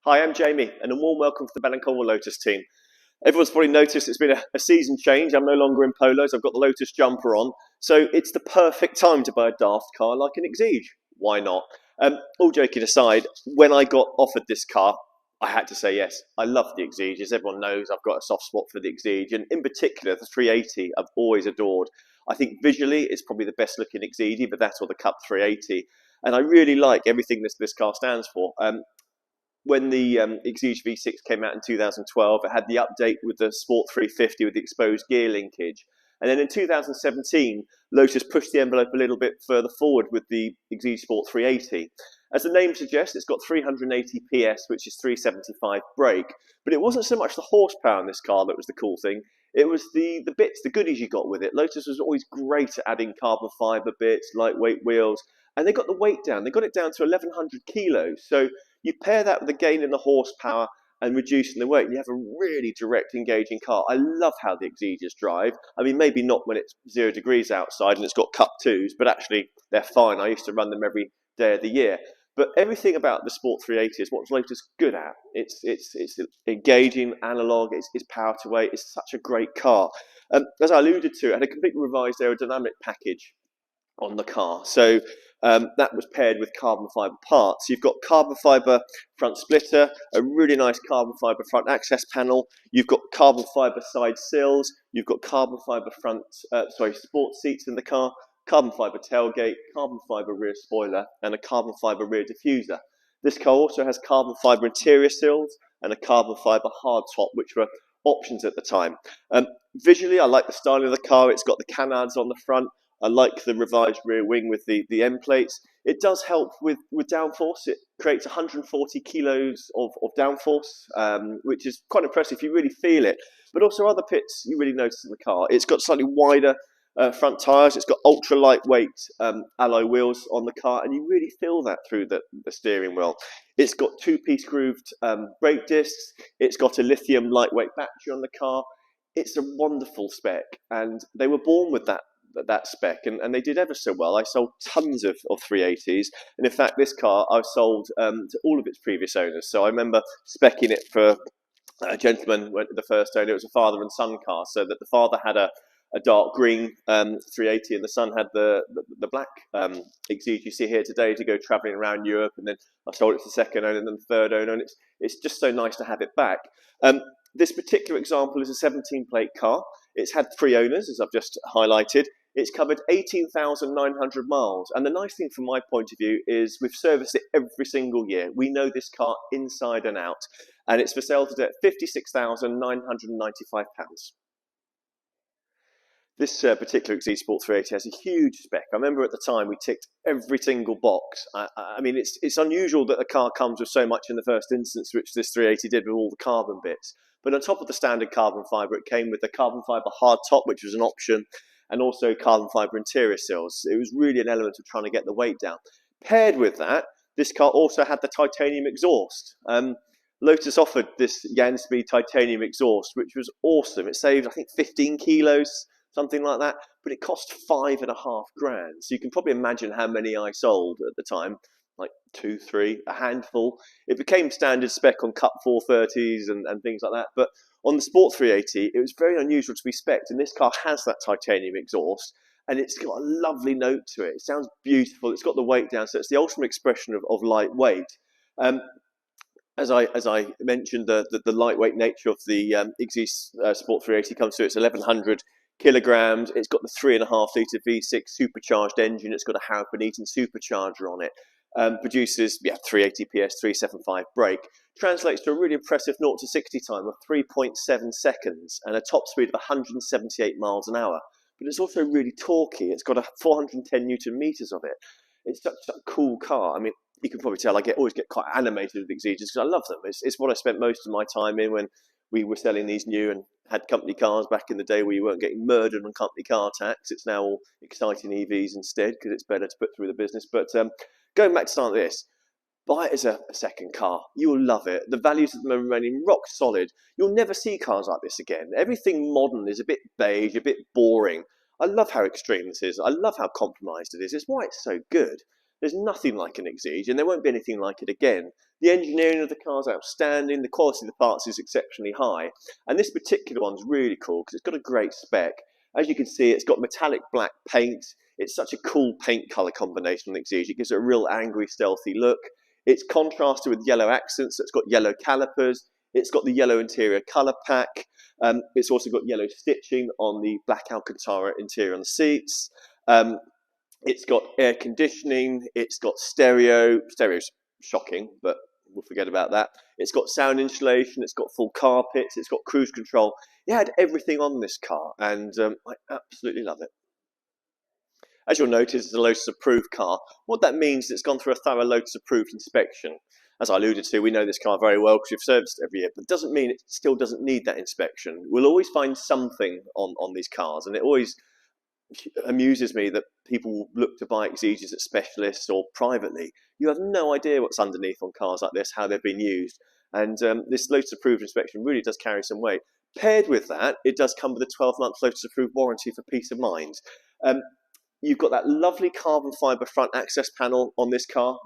Hi, I'm Jamie, and a warm welcome to the Bell Colvill Lotus team. Everyone's probably noticed it's been a season change. I'm no longer in polos. I've got the Lotus jumper on. So it's the perfect time to buy a daft car like an Exige. Why not? All joking aside, when I got offered this car, I had to say yes. I love the Exige. As everyone knows, I've got a soft spot for the Exige, and in particular, the 380 I've always adored. I think visually it's probably the best looking Exige, but that's or the Cup 380. And I really like everything this car stands for. When the Exige V6 came out in 2012, it had the update with the Sport 350 with the exposed gear linkage. And then in 2017, Lotus pushed the envelope a little bit further forward with the Exige Sport 380. As the name suggests, it's got 380 PS, which is 375 brake. But it wasn't so much the horsepower in this car that was the cool thing. It was the bits, the goodies you got with it. Lotus was always great at adding carbon fibre bits, lightweight wheels, and they got the weight down. They got it down to 1,100 kilos. So you pair that with the gain in the horsepower and reducing the weight, and you have a really direct, engaging car. I love how the Exiges drive. I mean, maybe not when it's 0 degrees outside and it's got Cup 2s, but actually they're fine. I used to run them every day of the year. But everything about the Sport 380 is what Lotus good at. It's engaging, analog, it's power to weight. It's such a great car. As I alluded to, it had a completely revised aerodynamic package on the car. So that was paired with carbon fibre parts. You've got carbon fibre front splitter, a really nice carbon fibre front access panel. You've got carbon fibre side sills. You've got carbon fibre sport seats in the car, carbon fibre tailgate, carbon fibre rear spoiler, and a carbon fibre rear diffuser. This car also has carbon fibre interior sills and a carbon fibre hardtop, which were options at the time. Visually, I like the style of the car. It's got the canards on the front. I like the revised rear wing with the end plates. It does help with downforce. It creates 140 kilos of downforce, which is quite impressive. You really feel it. But also other bits you really notice in the car. It's got slightly wider front tyres. It's got ultra lightweight alloy wheels on the car, and you really feel that through the steering wheel. It's got two-piece grooved brake discs. It's got a lithium lightweight battery on the car. It's a wonderful spec, and they were born with that spec, and they did ever so well. I sold tons of 380s, and in fact this car I've sold to all of its previous owners. So I remember speccing it for a gentleman, the first owner. It was a father and son car, so that the father had a dark green 380 and the son had the black Exige you see here today to go travelling around Europe. And then I sold it to the second owner and then the third owner, and it's just so nice to have it back. This particular example is a 17 plate car. It's had 3 owners, as I've just highlighted. It's covered 18,900 miles. And the nice thing from my point of view is we've serviced it every single year. We know this car inside and out. And it's for sale today at £56,995. This particular Exige Sport 380 has a huge spec. I remember at the time we ticked every single box. I mean, it's unusual that a car comes with so much in the first instance, which this 380 did with all the carbon bits. But on top of the standard carbon fibre, it came with the carbon fibre hard top, which was an option, and also carbon fibre interior sills. It was really an element of trying to get the weight down. Paired with that, this car also had the titanium exhaust. Lotus offered this Yansby titanium exhaust, which was awesome. It saved, I think, 15 kilos, something like that, but it cost £5.5 grand. So you can probably imagine how many I sold at the time, like 2, 3, a handful. It became standard spec on Cup 430s and things like that. But on the Sport 380, it was very unusual to be spec'd, and this car has that titanium exhaust, and it's got a lovely note to it. It sounds beautiful. It's got the weight down, so it's the ultimate expression of lightweight. As I mentioned, the lightweight nature of the Exige Sport 380 comes through. It's 1,100 kilograms. It's got the 3.5 litre V6 supercharged engine. It's got a Howard-Eaton supercharger on it. Produces 380 PS, 375 brake. Translates to a really impressive 0 to 60 time of 3.7 seconds and a top speed of 178 miles an hour. But it's also really torquey. It's got a 410 Newton meters of it. It's such a cool car. I mean, you can probably tell I always get quite animated with Exiges because I love them. It's what I spent most of my time in when we were selling these new and had company cars back in the day where you weren't getting murdered on company car tax. It's now all exciting EVs instead because it's better to put through the business. But going back to start this, buy it as a second car. You'll love it. The values of them are remaining rock solid. You'll never see cars like this again. Everything modern is a bit beige, a bit boring. I love how extreme this is. I love how compromised it is. It's why it's so good. There's nothing like an Exige, and there won't be anything like it again. The engineering of the car is outstanding, the quality of the parts is exceptionally high, and this particular one's really cool because it's got a great spec. As you can see, it's got metallic black paint. It's such a cool paint colour combination on the Exige. It gives it a real angry, stealthy look. It's contrasted with yellow accents, so it's got yellow calipers. It's got the yellow interior colour pack. It's also got yellow stitching on the black Alcantara interior on the seats. It's got air conditioning. It's got stereo. Stereo's shocking, but we'll forget about that. It's got sound insulation. It's got full carpets. It's got cruise control. It had everything on this car, and I absolutely love it. As you'll notice, it's a Lotus approved car. What that means is it's gone through a thorough Lotus approved inspection. As I alluded to, we know this car very well because we've serviced it every year, but it doesn't mean it still doesn't need that inspection. We'll always find something on these cars, and it always amuses me that people look to buy Exiges at specialists or privately. You have no idea what's underneath on cars like this, how they've been used, and this Lotus approved inspection really does carry some weight. Paired with that, it does come with a 12-month Lotus approved warranty for peace of mind. You've got that lovely carbon fibre front access panel on this car,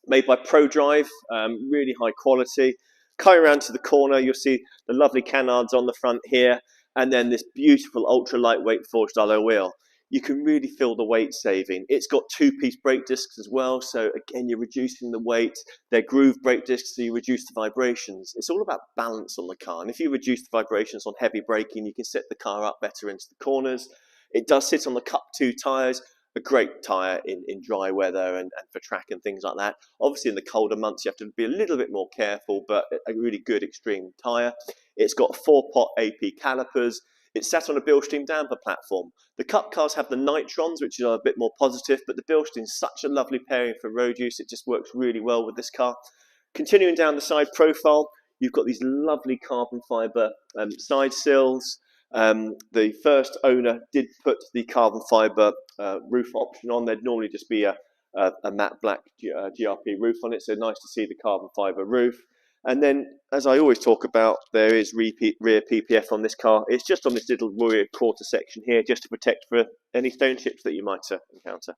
made by ProDrive, really high quality. Coming around to the corner, you'll see the lovely canards on the front here, and then this beautiful ultra lightweight forged alloy wheel. You can really feel the weight saving. It's got two-piece brake discs as well, so again, you're reducing the weight. They're groove brake discs, so you reduce the vibrations. It's all about balance on the car, and if you reduce the vibrations on heavy braking, you can set the car up better into the corners. It does sit on the Cup 2 tyres, a great tyre in dry weather and for track and things like that. Obviously, in the colder months, you have to be a little bit more careful, but a really good extreme tyre. It's got 4-pot AP calipers. It's sat on a Bilstein damper platform. The Cup cars have the nitrons, which are a bit more positive, but the Bilstein's such a lovely pairing for road use. It just works really well with this car. Continuing down the side profile, you've got these lovely carbon fibre side sills. The first owner did put the carbon fibre roof option on. There'd normally just be a matte black GRP roof on it, so nice to see the carbon fibre roof. And then, as I always talk about, there is rear PPF on this car. It's just on this little rear quarter section here, just to protect for any stone chips that you might encounter.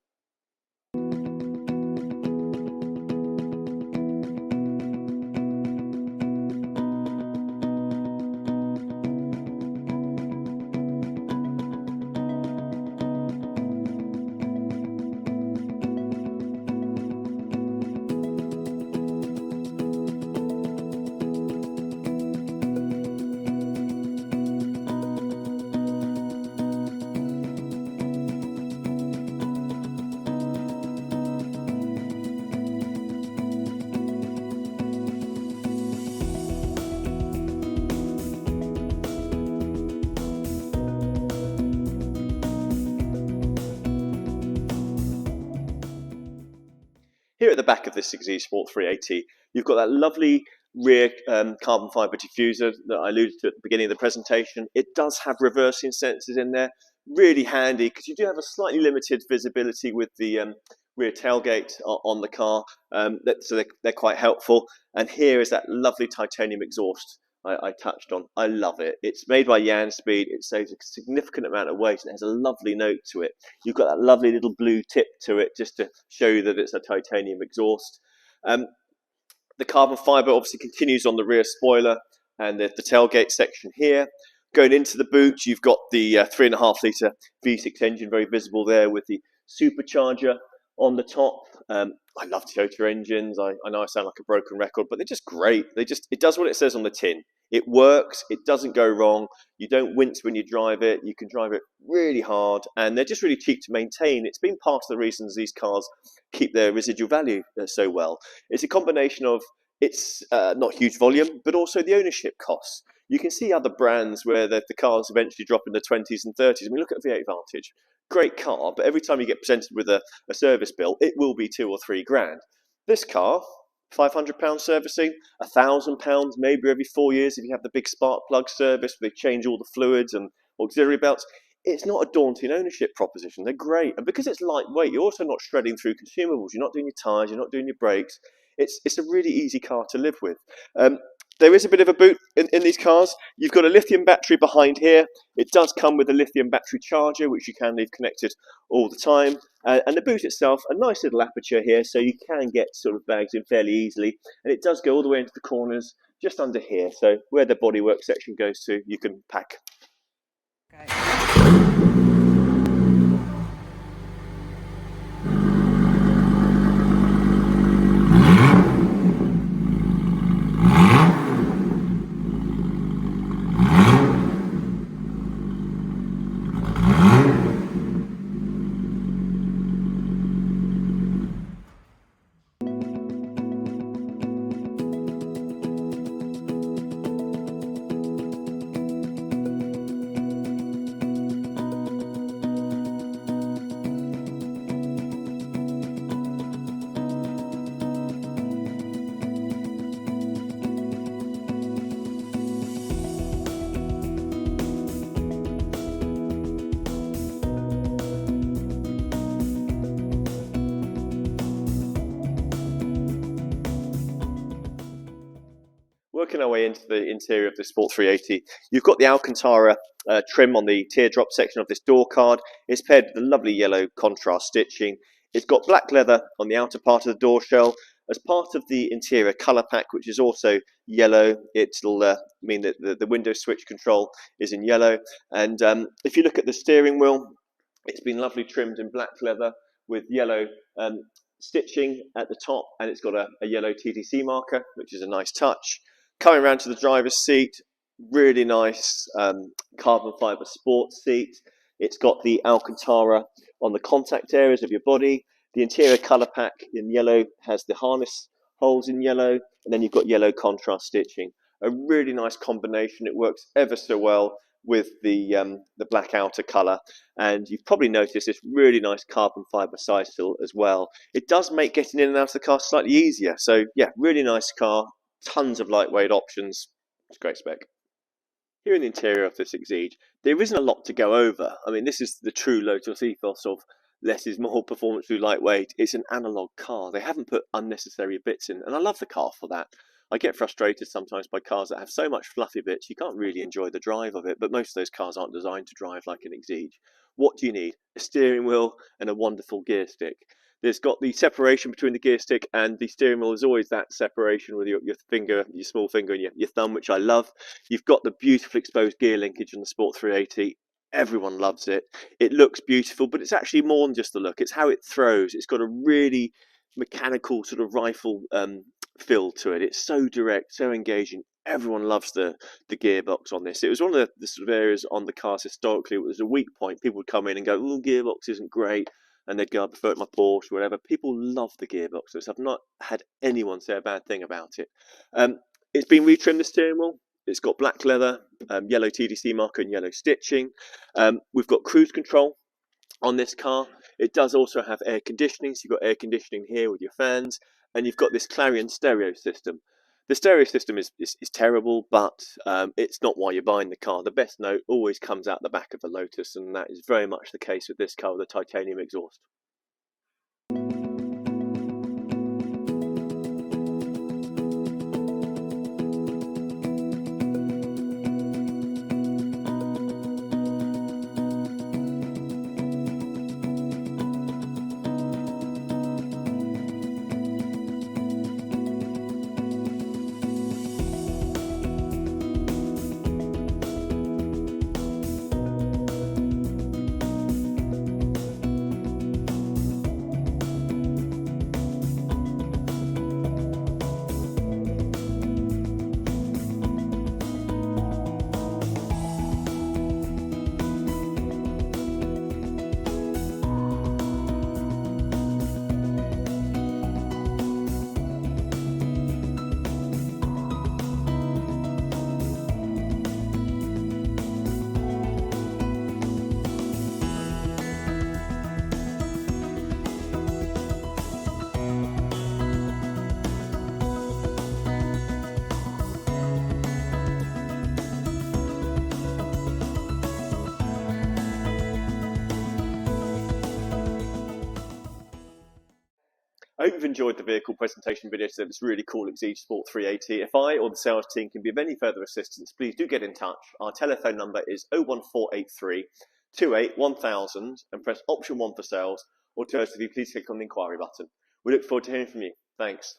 Here at the back of this Exige Sport 380, you've got that lovely rear carbon fibre diffuser that I alluded to at the beginning of the presentation. It does have reversing sensors in there, really handy because you do have a slightly limited visibility with the rear tailgate on the car, so they're quite helpful. And here is that lovely titanium exhaust I touched on. I love it. It's made by Speed. It saves a significant amount of weight and it has a lovely note to it. You've got that lovely little blue tip to it just to show you that it's a titanium exhaust. The carbon fibre obviously continues on the rear spoiler and the tailgate section here. Going into the boot, you've got the 3.5 litre V6 engine, very visible there with the supercharger on the top. I love Toyota engines. I know I sound like a broken record, but they're just great. It does what it says on the tin. It works. It doesn't go wrong. You don't wince when you drive it. You can drive it really hard, and they're just really cheap to maintain. It's been part of the reasons these cars keep their residual value so well. It's a combination of it's not huge volume, but also the ownership costs. You can see other brands where the cars eventually drop in the 20s and 30s. I mean, look at V8 Vantage. Great car, but every time you get presented with a service bill, it will be £2 or £3 grand. This car, £500 servicing, £1,000 maybe every 4 years if you have the big spark plug service where they change all the fluids and auxiliary belts. It's not a daunting ownership proposition. They're great. And because it's lightweight, you're also not shredding through consumables. You're not doing your tyres, you're not doing your brakes. It's a really easy car to live with. There is a bit of a boot in these cars. You've got a lithium battery behind here. It does come with a lithium battery charger, which you can leave connected all the time. And the boot itself, a nice little aperture here, so you can get sort of bags in fairly easily. And it does go all the way into the corners, just under here. So where the bodywork section goes to, you can pack. Okay. Working our way into the interior of the Sport 380, you've got the Alcantara trim on the teardrop section of this door card. It's paired with the lovely yellow contrast stitching. It's got black leather on the outer part of the door shell. As part of the interior colour pack, which is also yellow, it'll mean that the window switch control is in yellow. And if you look at the steering wheel, it's been lovely trimmed in black leather with yellow stitching at the top, and it's got a yellow TTC marker, which is a nice touch. Coming around to the driver's seat, really nice carbon fibre sports seat. It's got the Alcantara on the contact areas of your body. The interior colour pack in yellow has the harness holes in yellow, and then you've got yellow contrast stitching. A really nice combination. It works ever so well with the black outer colour, and you've probably noticed this really nice carbon fibre side sill as well. It does make getting in and out of the car slightly easier. So yeah, really nice car. Tons of lightweight options. It's a great spec. Here in the interior of this Exige, there isn't a lot to go over. I mean, this is the true Lotus ethos of less is more, performance through lightweight. It's an analog car. They haven't put unnecessary bits in, and I love the car for that. I get frustrated sometimes by cars that have so much fluffy bits, you can't really enjoy the drive of it, but most of those cars aren't designed to drive like an Exige. What do you need? A steering wheel and a wonderful gear stick. There's got the separation between the gear stick and the steering wheel. There's always that separation with your finger, your small finger and your thumb, which I love. You've got the beautiful exposed gear linkage on the Sport 380. Everyone loves it. It looks beautiful, but it's actually more than just the look. It's how it throws. It's got a really mechanical sort of rifle feel to it. It's so direct, so engaging. Everyone loves the gearbox on this. It was one of the sort of areas on the cars historically. It was a weak point. People would come in and go, "Oh, gearbox isn't great," and they'd go, "I prefer my Porsche," whatever. People love the gearbox. So I've not had anyone say a bad thing about it. It's been retrimmed, the steering wheel. It's got black leather, yellow TDC marker and yellow stitching. We've got cruise control on this car. It does also have air conditioning, so you've got air conditioning here with your fans, and you've got this Clarion stereo system. The stereo system is terrible, but it's not why you're buying the car. The best note always comes out the back of the Lotus, and that is very much the case with this car with the titanium exhaust. you've enjoyed the vehicle presentation video today, this really cool Exige Sport 380, if I or the sales team can be of any further assistance, please do get in touch. Our telephone number is 01483 28 1000 and press option 1 for sales. Alternatively, please click on the inquiry button. We look forward to hearing from you. Thanks.